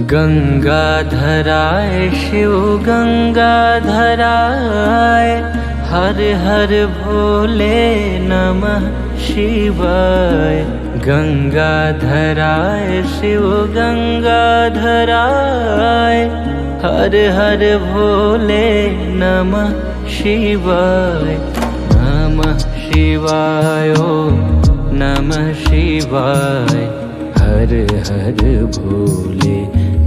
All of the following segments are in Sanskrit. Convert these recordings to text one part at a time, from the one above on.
गंगाधराय शिव गंगाधराय, हर हर भोले नमः शिवाय। गंगाधराय शिव गंगाधराय, हर हर भोले नमः शिवाय। नमः शिवाय ओम नमः शिवाय, हर हर भोले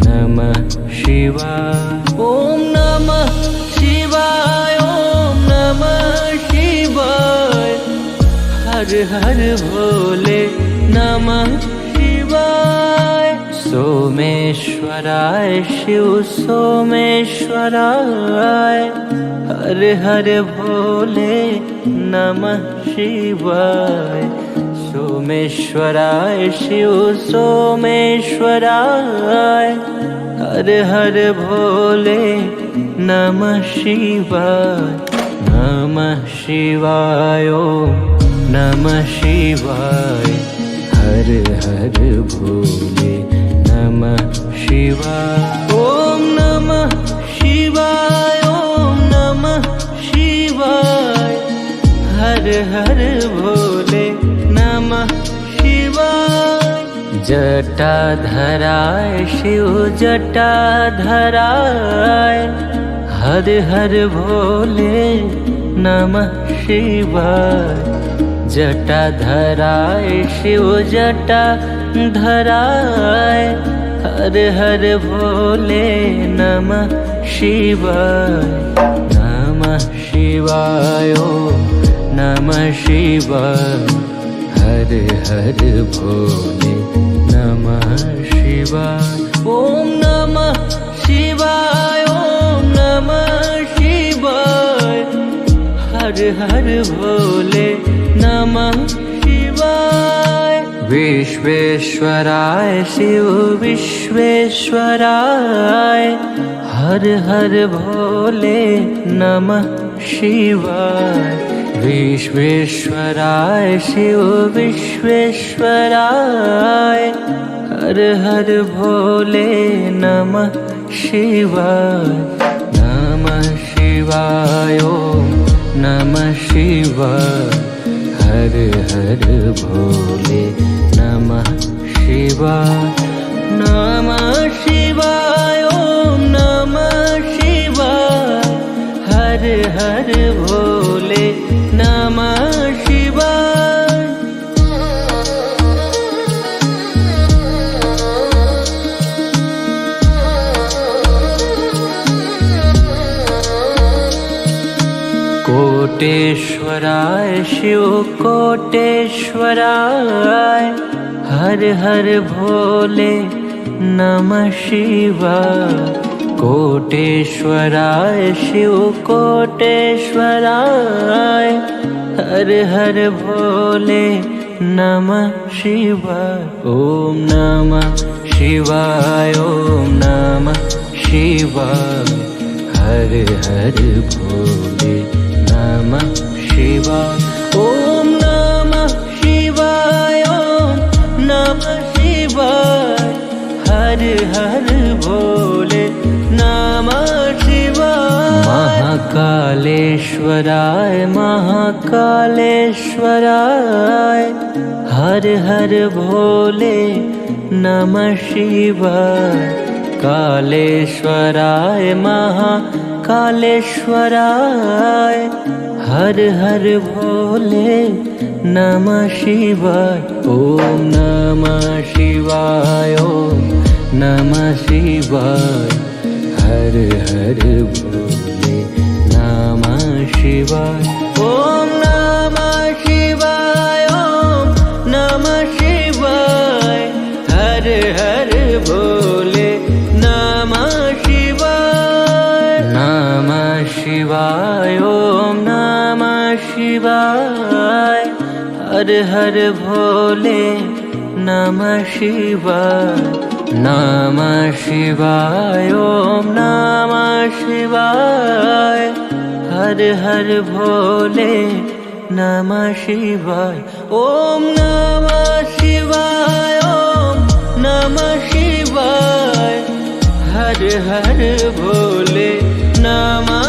नमः शिवाय। ओम नमः शिवाय ओम नमः शिवाय, हर हर भोले नमः शिवाय। सोमेश्वराय शिव सोमेश्वराय, हर हर भोले नमः शिवाय। सोमेश्वराय शिव सोमेश्वराय, हर हर भोले नमः शिवाय। नमः शिवाय ओम नमः शिवाय, हर हर भोले नमः शिवाय। ओम नमः शिवाय ओम नमः शिवाय, हर हर भोले नमः शिवाय। जटाधराय शिव जटाधराय, हर हर भोले नमः शिवाय। जटाधराय शिव जटाधराय, हर हर भोले नमः शिवाय। नमः शिवाय ओम नमः शिवाय, हर हर भोले नमः शिवाय। ओम नमः शिवाय ओम नमः शिवाय, हर हर भोले नमः शिवाय। विश्वेश्वराय शिव विश्वेश्वराय, हर हर भोले नमः शिवाय। विश्वेश्वराय शिव विश्वेश्वराय, हर हर भोले नमः शिवाय। नमः शिवाय ओम नमः शिवाय, हर हर भोले नमः शिवाय। नमः शिवाय ओम नमः शिवाय, हर हर भोले नमः शिवाय। कोटेश्वराय शिव कोटेश्वराय, हर हर भोले नमः शिवाय। कोटेश्वराय शिव कोटेश्वराय, हर हर भोले नमः शिवाय। ओम नमः शिवाय ओम नमः शिवाय, हर हर भोले नमः शिवाय। ओम नमः शिवाय ओम नमः शिवाय, हर हर भोले नमः शिवाय। महाकालेश्वराय महाकालेश्वराय, हर हर भोले नमः शिवाय। कालेश्वराय महाकालेश्वराय, हर हर भोले नमः शिवाय। ओम नमः शिवाय ओम नमः शिवाय, हर हर भोले नमः शिवाय। ओम नमः शिवाय ओम नमः शिवाय, हर हर भोले नमः शिवाय। नमः शिवाय ओम नमः शिवाय, हर हर भोले नमः शिवाय। नमः शिवाय ओम नमः शिवाय, हर हर भोले नमः शिवाय। ओम नमः शिवाय ओम नमः शिवाय, हर हर भोले नमः